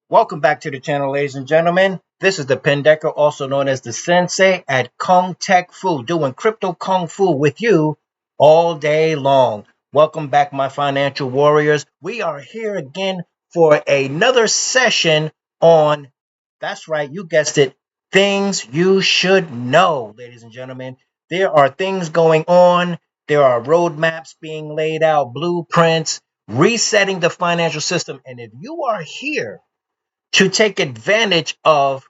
Welcome back to the channel, ladies and gentlemen. This is the Pendecker, also known as the Sensei at Kung Tech Fu, doing crypto kung fu with you all day long. Welcome back, my financial warriors. We are here again for another session on, that's right, you guessed it, things you should know, ladies and gentlemen. There are things going on. There are roadmaps being laid out, blueprints, resetting the financial system. And if you are here to take advantage of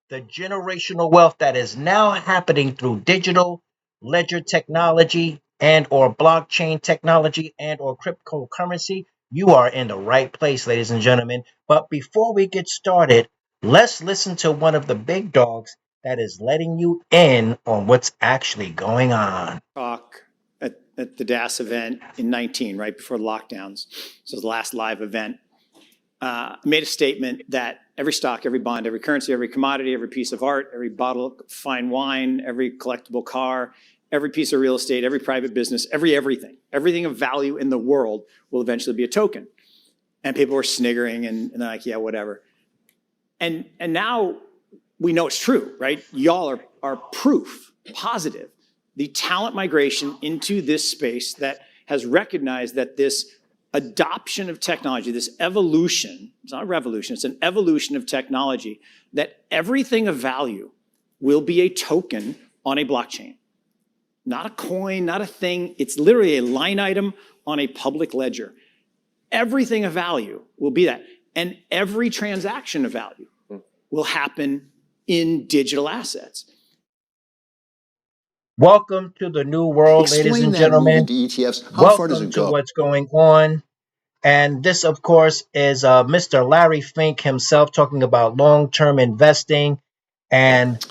the generational wealth that is now happening through digital ledger technology and or blockchain technology and or cryptocurrency, you are in the right place, ladies and gentlemen. But before we get started, let's listen to one of the big dogs that is letting you in on what's actually going on. Talk at the DAS event in 19, right before the lockdowns. So the last live event. Made a statement that every stock, every bond, every currency, every commodity, every piece of art, every bottle of fine wine, every collectible car, every piece of real estate, every private business, everything of value in the world will eventually be a token. And people were sniggering and they're like, yeah, whatever. And now we know it's true, right? Y'all are proof positive. The talent migration into this space that has recognized that this adoption of technology, this evolution, it's not a revolution, it's an evolution of technology, that everything of value will be a token on a blockchain. Not a coin, not a thing, it's literally a line item on a public ledger. Everything of value will be that. And every transaction of value will happen in digital assets. Welcome to the new world, ladies Explain and that move gentlemen. into ETFs. How far does Welcome it to go? what's going on. And this, of course, is Mr. Larry Fink himself talking about long-term investing. And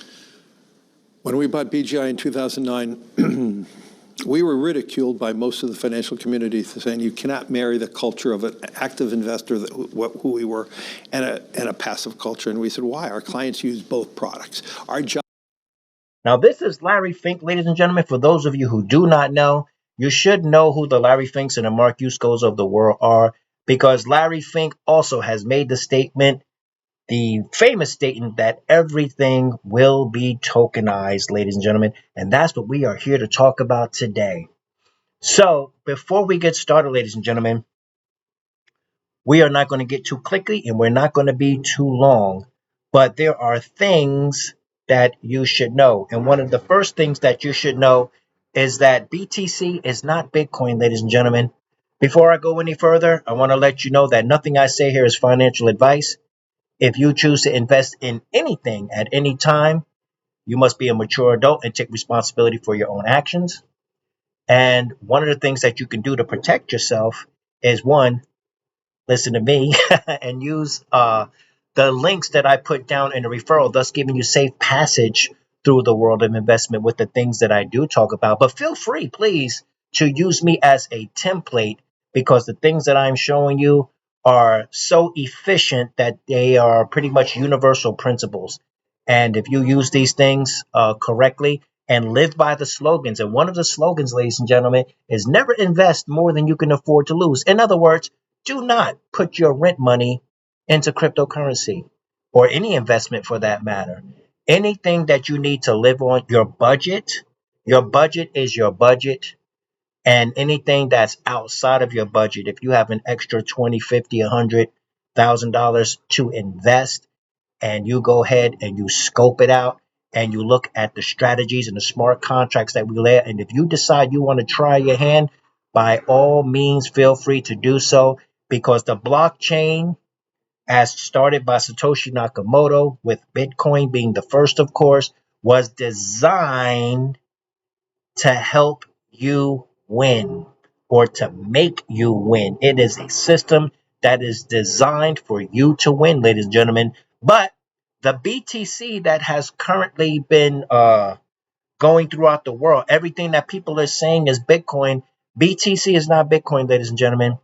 When we bought BGI in 2009, we were ridiculed by most of the financial community saying you cannot marry the culture of an active investor, who we were, and a passive culture. And we said, why? Our clients use both products. Our job. now this is Larry Fink, ladies and gentlemen. For those of you who do not know, you should know who the Larry Finks and the Mark Yuskos of the world are, because Larry Fink also has made the statement, the famous statement, that everything will be tokenized, ladies and gentlemen. And that's what we are here to talk about today. So before we get started, ladies and gentlemen, we are not going to get too clicky and we're not going to be too long, but there are things that you should know. And one of the first things that you should know is that BTC is not Bitcoin, ladies and gentlemen. Before I go any further, I want to let you know that nothing I say here is financial advice. If you choose to invest in anything at any time, you must be a mature adult and take responsibility for your own actions. And one of the things that you can do to protect yourself is, one, listen to me and use the links that I put down in the referral, thus giving you safe passage through the world of investment with the things that I do talk about. But feel free, please, to use me as a template, because the things that I'm showing you are so efficient that they are pretty much universal principles. And if you use these things correctly and live by the slogans, and one of the slogans, ladies and gentlemen, is never invest more than you can afford to lose. In other words, do not put your rent money into cryptocurrency or any investment for that matter. Anything that you need to live on, your budget is your budget. And anything that's outside of your budget, if you have an extra 20, 50, $100,000 to invest, and you go ahead and you scope it out and you look at the strategies and the smart contracts that we lay out, and if you decide you want to try your hand, by all means, feel free to do so, because the blockchain, as started by Satoshi Nakamoto, with Bitcoin being the first, of course, was designed to help you win or to make you win. It is a system that is designed for you to win, ladies and gentlemen. But the BTC that has currently been going throughout the world, everything that people are saying is Bitcoin, BTC is not Bitcoin, ladies and gentlemen.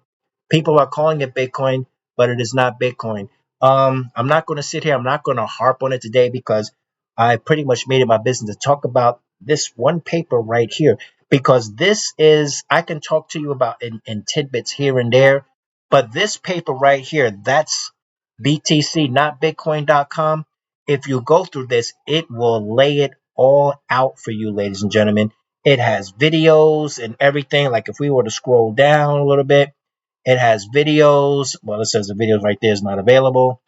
People are calling it Bitcoin, but it is not Bitcoin. I'm not going to sit here. I'm not going to harp on it today, because I pretty much made it my business to talk about this one paper right here. Because this is, I can talk to you about in tidbits here and there, but this paper right here, that's BTC, not Bitcoin.com. If you go through this, it will lay it all out for you, ladies and gentlemen. It has videos and everything. Like if we were to scroll down a little bit, it has videos. Well, it says the videos right there is not available,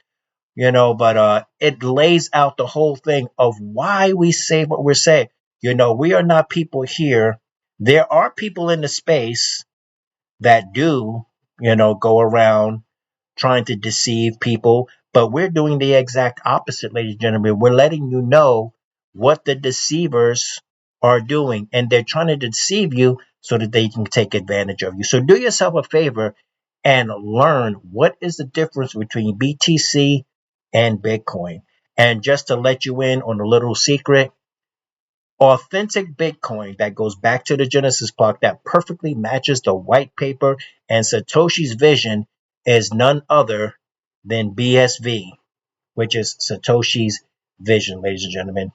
but it lays out the whole thing of why we say what we're saying. We are not people here. There are people in the space that do, go around trying to deceive people. But we're doing the exact opposite, ladies and gentlemen. We're letting you know what the deceivers are doing, and they're trying to deceive you so that they can take advantage of you. So do yourself a favor and learn what is the difference between BTC and Bitcoin. And just to let you in on a little secret, authentic Bitcoin that goes back to the Genesis block that perfectly matches the white paper and Satoshi's vision is none other than BSV, which is Satoshi's vision, ladies and gentlemen.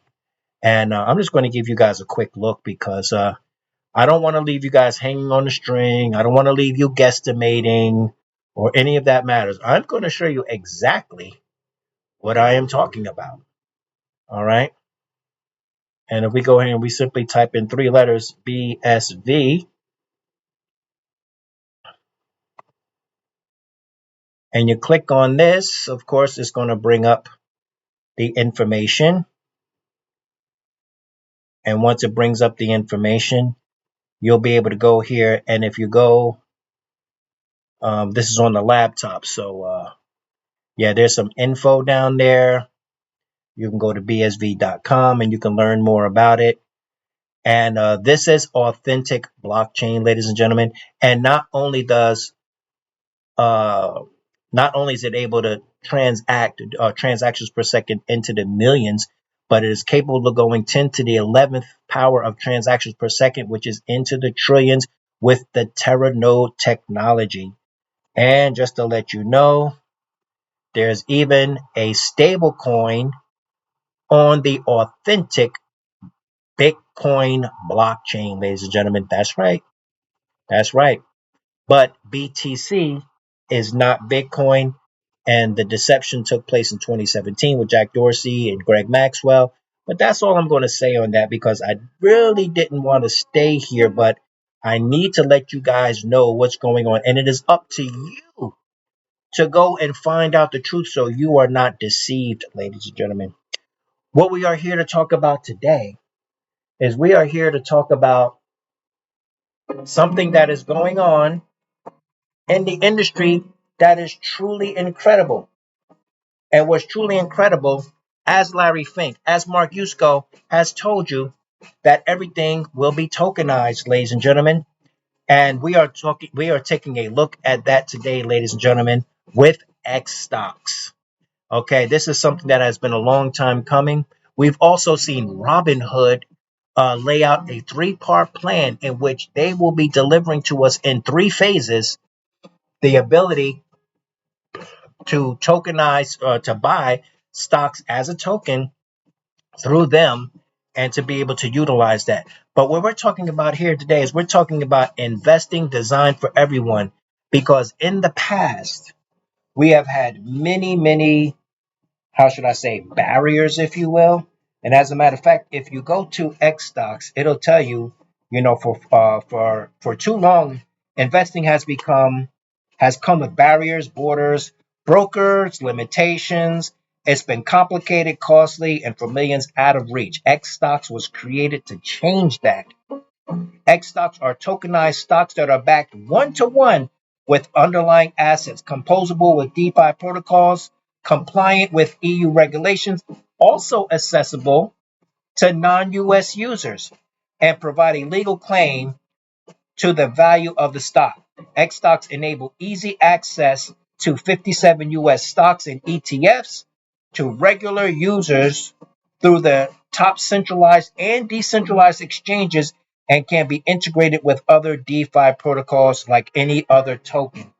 And I'm just going to give you guys a quick look because I don't want to leave you guys hanging on the string. I don't want to leave you guesstimating or any of that matters. I'm going to show you exactly what I am talking about. All right. And if we go ahead and we simply type in 3 letters BSV, and you click on this, of course, it's going to bring up the information. And once it brings up the information, you'll be able to go here. And if you go, this is on the laptop. So, yeah, there's some info down there. You can go to bsv.com and you can learn more about it. And this is authentic blockchain, ladies and gentlemen. And uh, not only is it able to transact transactions per second into the millions, but it is capable of going 10 to the 11th power of transactions per second, which is into the trillions with the Teranode technology. And just to let you know, there's even a stable coin on the authentic Bitcoin blockchain, ladies and gentlemen. That's right. That's right. But BTC is not Bitcoin. And the deception took place in 2017 with Jack Dorsey and Greg Maxwell. But that's all I'm going to say on that because I really didn't want to stay here, but I need to let you guys know what's going on. And it is up to you to go and find out the truth so you are not deceived, ladies and gentlemen. What we are here to talk about today is we are here to talk about something that is going on in the industry that is truly incredible. And what's truly incredible, as Larry Fink, as Mark Yusko has told you, that everything will be tokenized, ladies and gentlemen. And we are taking a look at that today, ladies and gentlemen, with X stocks. Okay, this is something that has been a long time coming. We've also seen Robinhood lay out a 3-part plan in which they will be delivering to us in 3 phases the ability to tokenize, to buy stocks as a token through them and to be able to utilize that. But what we're talking about here today is we're talking about investing designed for everyone because in the past, we have had many, how should I say, barriers, if you will. And as a matter of fact, if you go to X stocks, it'll tell you, for too long, investing has come with barriers, borders, brokers, limitations. It's been complicated, costly, and for millions out of reach. X stocks was created to change that. X stocks are tokenized stocks that are backed 1-to-1 with underlying assets, composable with DeFi protocols, compliant with EU regulations, also accessible to non-US users, and provide a legal claim to the value of the stock. X stocks enable easy access to 57 US stocks and ETFs to regular users through the top centralized and decentralized exchanges and can be integrated with other DeFi protocols like any other token.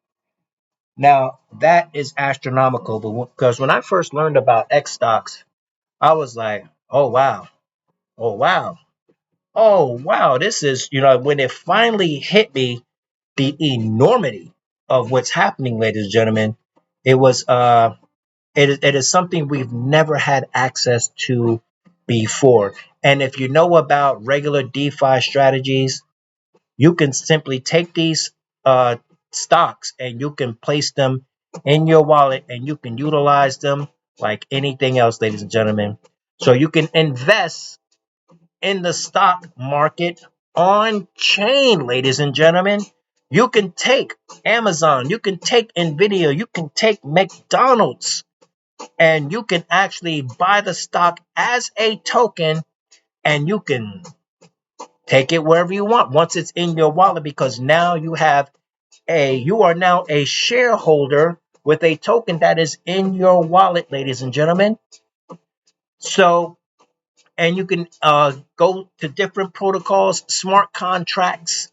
Now, that is astronomical because when I first learned about X stocks, I was like, oh, wow. Oh, wow. Oh, wow. This is, when it finally hit me, the enormity of what's happening, ladies and gentlemen, it was It is something we've never had access to before. And if you know about regular DeFi strategies, you can simply take these uh, stocks and you can place them in your wallet and you can utilize them like anything else, ladies and gentlemen. So you can invest in the stock market on chain, ladies and gentlemen. You can take Amazon, you can take Nvidia, you can take McDonald's, and you can actually buy the stock as a token and you can take it wherever you want once it's in your wallet, because now you are now a shareholder with a token that is in your wallet, ladies and gentlemen. So, and you can go to different protocols, smart contracts,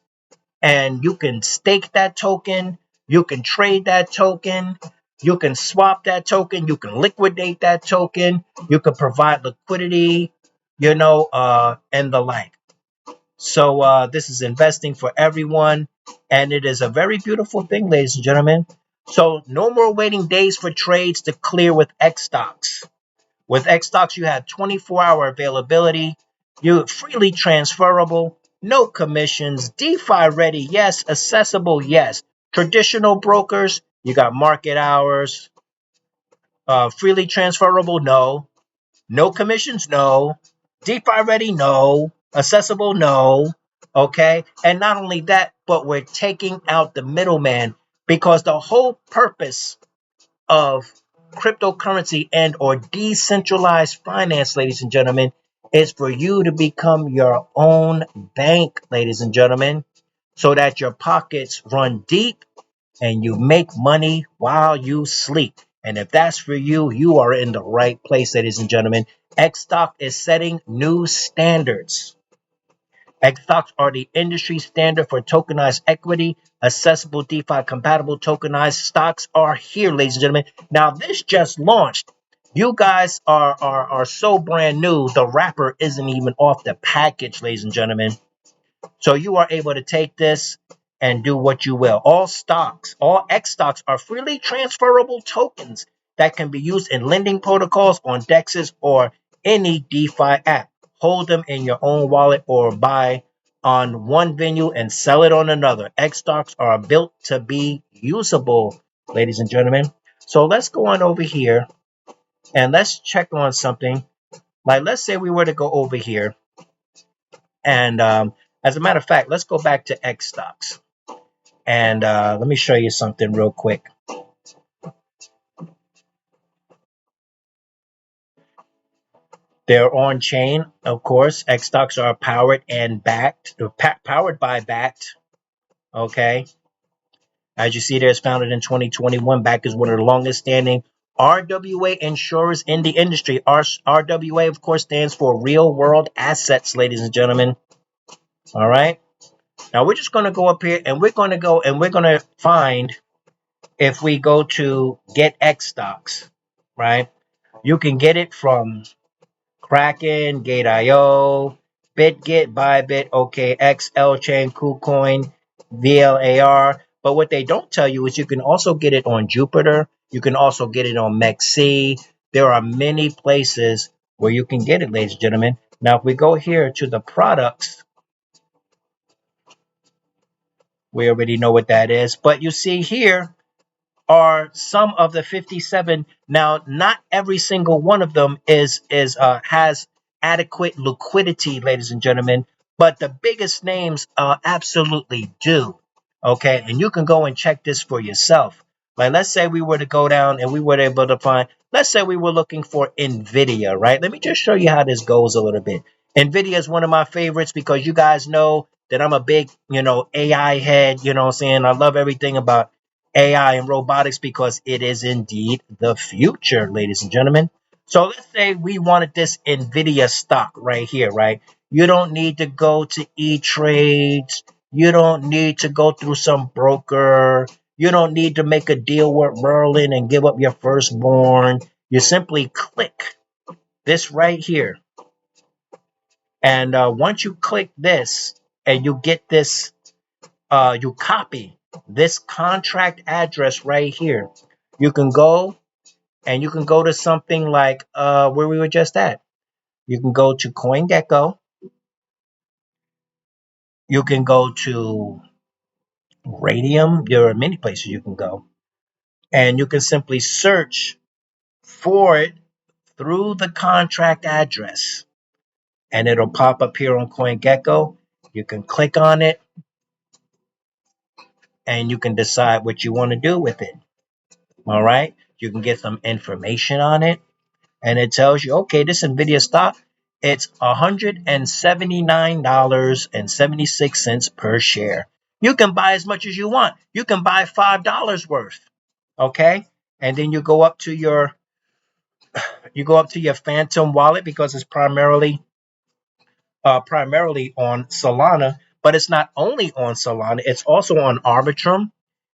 and you can stake that token, you can trade that token, you can swap that token, you can liquidate that token, you can provide liquidity, and the like. So this is investing for everyone, and it is a very beautiful thing, ladies and gentlemen. So no more waiting days for trades to clear with X stocks. With X stocks, you have 24-hour availability. You freely transferable, no commissions, DeFi ready, yes. Accessible, yes. Traditional brokers, you got market hours. Freely transferable, no. No commissions, no. DeFi ready, no. Accessible, no. Okay. And not only that, but we're taking out the middleman, because the whole purpose of cryptocurrency and or decentralized finance, ladies and gentlemen, is for you to become your own bank, ladies and gentlemen, so that your pockets run deep and you make money while you sleep. And if that's for you, you are in the right place, ladies and gentlemen. Xstock is setting new standards. Xstocks are the industry standard for tokenized equity. Accessible DeFi compatible tokenized stocks are here, ladies and gentlemen. Now, this just launched. You guys are so brand new. The wrapper isn't even off the package, ladies and gentlemen. So you are able to take this and do what you will. All X stocks are freely transferable tokens that can be used in lending protocols, on DEXs, or any DeFi app. Hold them in your own wallet or buy on one venue and sell it on another. X stocks are built to be usable, ladies and gentlemen. So let's go on over here and let's check on something. Like, let's say we were to go over here and as a matter of fact, let's go back to X stocks. And let me show you something real quick. They're on chain, of course. X stocks are powered and backed, powered by backed. Okay. As you see, there's founded in 2021. Back is one of the longest standing RWA insurers in the industry. RWA, of course, stands for real world assets, ladies and gentlemen. All right. Now we're just going to go up here and we're going to go and we're going to find, if we go to get X stocks, right? You can get it from Kraken, Gate.io, BitGet, Bybit, OKX, LChain, KuCoin, VLAR. But what they don't tell you is you can also get it on Jupiter. You can also get it on MEXC. There are many places where you can get it, ladies and gentlemen. Now, if we go here to the products, we already know what that is. But you see here are some of the 57. Now, not every single one of them has adequate liquidity, ladies and gentlemen, but the biggest names absolutely do. Okay, and you can go and check this for yourself. Like, let's say we were to go down and we were able to find, let's say we were looking for Nvidia, right? Let me just show you how this goes a little bit. Nvidia is one of my favorites because you guys know that I'm a big, AI head. You know what I'm saying? I love everything about AI and robotics because it is indeed the future, ladies and gentlemen. So let's say we wanted this Nvidia stock right here, right? You don't need to go to E-Trades. You don't need to go through some broker. You don't need to make a deal with Merlin and give up your firstborn. You simply click this right here. And once you click this and you get this, you copy this contract address right here. You can go and you can go to something like where we were just at. You can go to CoinGecko. You can go to Radium. There are many places you can go. And you can simply search for it through the contract address. And it'll pop up here on CoinGecko. You can click on it and you can decide what you want to do with it. All right. You can get some information on it. And it tells you, okay, this NVIDIA stock, it's $179.76 per share. You can buy as much as you want. You can buy $5 worth. Okay. And then you go up to your Phantom wallet because it's primarily on Solana, but it's not only on Solana, it's also on Arbitrum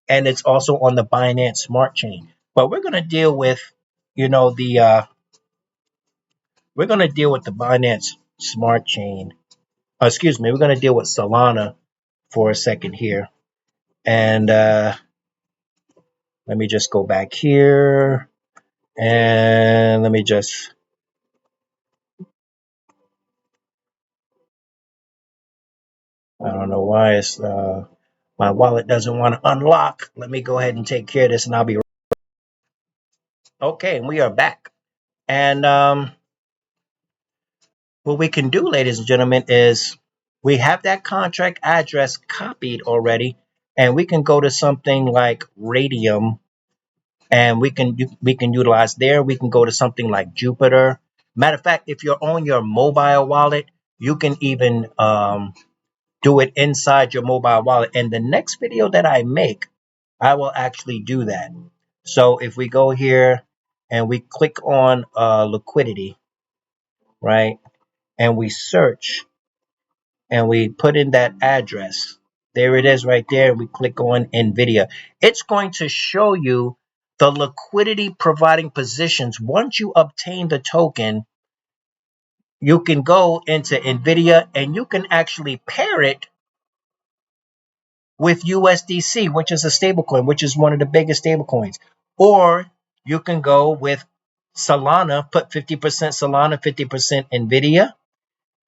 and it's also on the Binance Smart Chain. But we're going to deal with, the Binance Smart Chain. Excuse me, we're going to deal with Solana for a second here. And let me just go back here and let me just, I don't know why my wallet doesn't want to unlock. Let me go ahead and take care of this and I'll be okay. And we are back. And what we can do, ladies and gentlemen, is we have that contract address copied already, and we can go to something like Radium, and we can utilize there. We can go to something like Jupiter. Matter of fact, if you're on your mobile wallet, you can even do it inside your mobile wallet. And the next video that I make, I will actually do that. So if we go here and we click on liquidity, right, and we search and we put in that address, there it is right there. We click on NVIDIA. It's going to show you the liquidity providing positions. Once you obtain the token, you can go into NVIDIA and you can actually pair it with USDC, which is a stablecoin, which is one of the biggest stablecoins. Or you can go with Solana, put 50% Solana, 50% NVIDIA,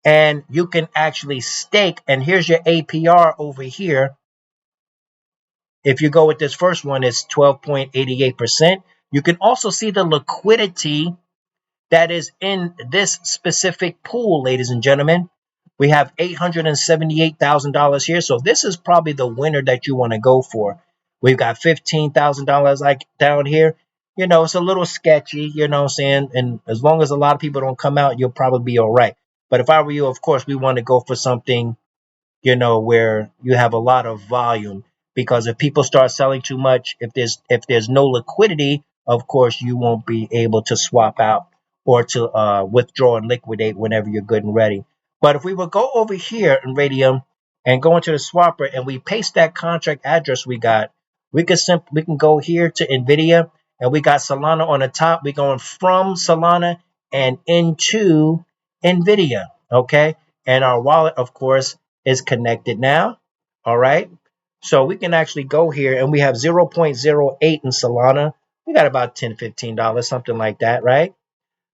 and you can actually stake. And here's your APR over here. If you go with this first one, it's 12.88%. You can also see the liquidity that is in this specific pool, ladies and gentlemen. We have $878,000 here. So this is probably the winner that you want to go for. We've got $15,000 like down here. It's a little sketchy, you know what I'm saying? And as long as a lot of people don't come out, you'll probably be all right. But if I were you, of course, we want to go for something where you have a lot of volume. Because if people start selling too much, if there's no liquidity, of course you won't be able to swap out or to withdraw and liquidate whenever you're good and ready. But if we would go over here in Radium and go into the swapper and we paste that contract address we got, we can go here to NVIDIA and we got Solana on the top. We're going from Solana and into NVIDIA, okay? And our wallet, of course, is connected now. All right. So we can actually go here and we have 0.08 in Solana. We got about $10, $15, something like that, right?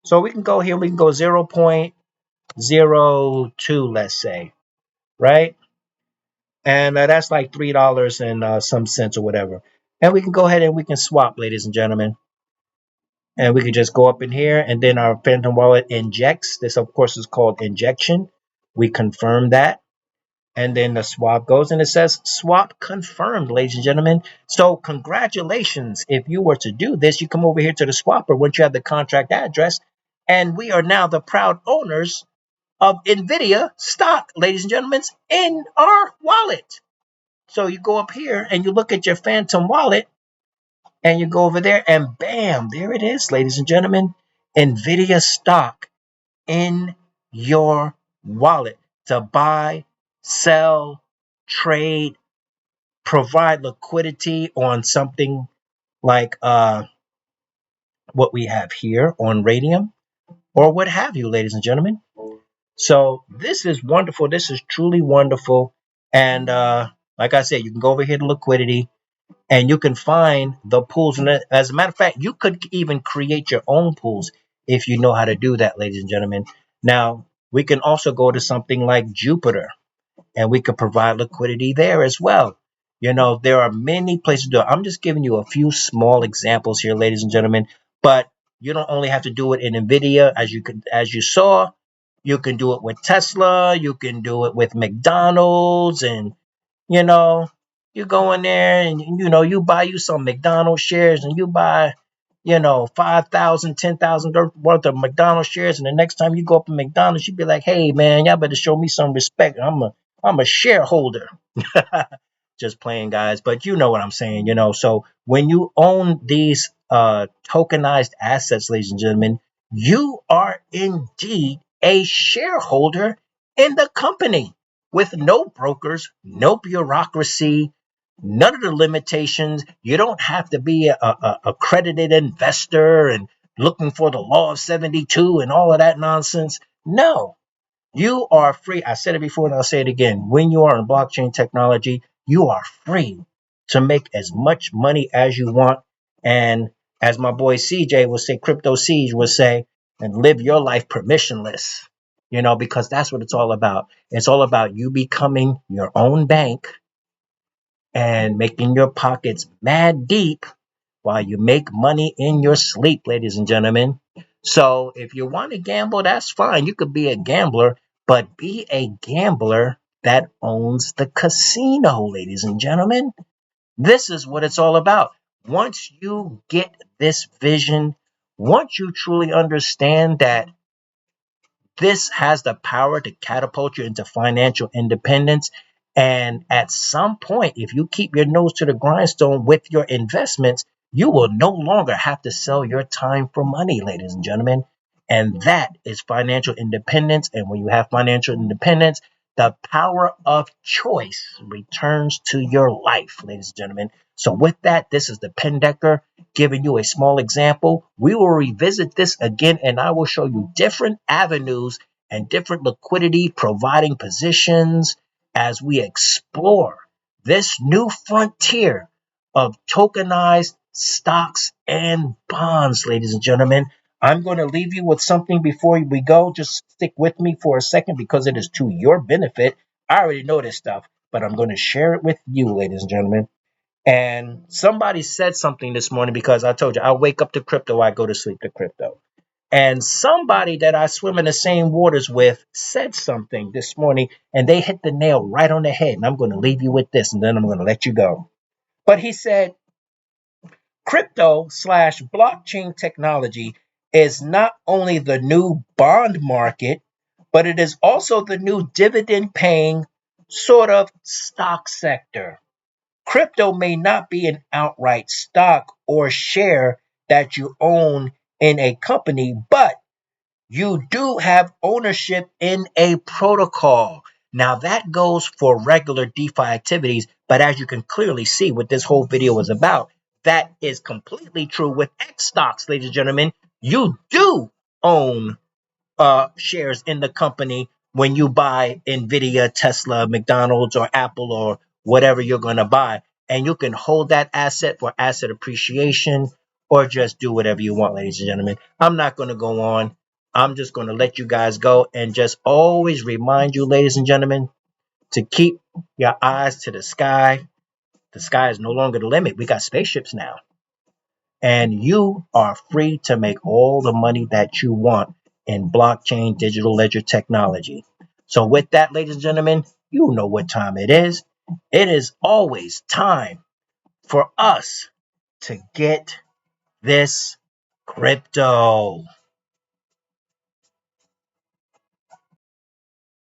So we can go here, we can go 0.02, let's say, right? And that's like $3 and some cents or whatever. And we can go ahead and we can swap, ladies and gentlemen. And we can just go up in here and then our Phantom wallet injects. This, of course, is called injection. We confirm that. And then the swap goes and it says swap confirmed, ladies and gentlemen. So congratulations. If you were to do this, you come over here to the swapper once you have the contract address. And we are now the proud owners of NVIDIA stock, ladies and gentlemen, in our wallet. So you go up here and you look at your Phantom wallet and you go over there and bam, there it is, ladies and gentlemen. NVIDIA stock in your wallet to buy, sell, trade, provide liquidity on something like what we have here on Radium or what have you, ladies and gentlemen. So this is wonderful. This is truly wonderful. And like I said, you can go over here to liquidity And you can find the pools. And as a matter of fact, you could even create your own pools if you know how to do that, ladies and gentlemen. Now, we can also go to something like Jupiter, and we could provide liquidity there as well. There are many places to do it. I'm just giving you a few small examples here, ladies and gentlemen. But you don't only have to do it in Nvidia, as you saw. You can do it with Tesla. You can do it with McDonald's, and you know, you go in there and you buy you some McDonald's shares, and you buy 5,000, 10,000 worth of McDonald's shares, and the next time you go up to McDonald's, you be like, hey man, y'all better show me some respect. I'm a shareholder. Just playing, guys, but you know what I'm saying. So when you own these tokenized assets, ladies and gentlemen, you are indeed a shareholder in the company, with no brokers, no bureaucracy, none of the limitations. You don't have to be a accredited investor and looking for the law of 72 and all of that nonsense. No, you are free. I said it before and I'll say it again. When you are in blockchain technology, you are free to make as much money as you want. And as my boy CJ will say, Crypto Siege will say, and live your life permissionless, because that's what it's all about. It's all about you becoming your own bank and making your pockets mad deep while you make money in your sleep, ladies and gentlemen. So if you want to gamble, that's fine. You could be a gambler, but be a gambler that owns the casino, ladies and gentlemen. This is what it's all about. Once you get this vision, once you truly understand that this has the power to catapult you into financial independence. And at some point, if you keep your nose to the grindstone with your investments, you will no longer have to sell your time for money, ladies and gentlemen. And that is financial independence. And when you have financial independence, the power of choice returns to your life, ladies and gentlemen. So, with that, this is the Pendecker giving you a small example. We will revisit this again, and I will show you different avenues and different liquidity providing positions as we explore this new frontier of tokenized stocks and bonds, ladies and gentlemen. I'm going to leave you with something before we go. Just stick with me for a second because it is to your benefit. I already know this stuff, but I'm going to share it with you, ladies and gentlemen. And somebody said something this morning, because I told you I wake up to crypto, I go to sleep to crypto. And somebody that I swim in the same waters with said something this morning, and they hit the nail right on the head. And I'm going to leave you with this, and then I'm going to let you go. But he said, crypto/blockchain technology is not only the new bond market, but it is also the new dividend paying sort of stock sector. Crypto may not be an outright stock or share that you own in a company, but you do have ownership in a protocol. Now, that goes for regular DeFi activities, but as you can clearly see what this whole video is about, that is completely true with X stocks, ladies and gentlemen. You do own shares in the company when you buy Nvidia, Tesla, McDonald's, or Apple, or whatever you're going to buy. And you can hold that asset for asset appreciation, or just do whatever you want, ladies and gentlemen. I'm not going to go on. I'm just going to let you guys go and just always remind you, ladies and gentlemen, to keep your eyes to the sky. The sky is no longer the limit. We got spaceships now, and you are free to make all the money that you want in blockchain digital ledger technology. So, with that, ladies and gentlemen, you know what time it is. It is always time for us to get this crypto.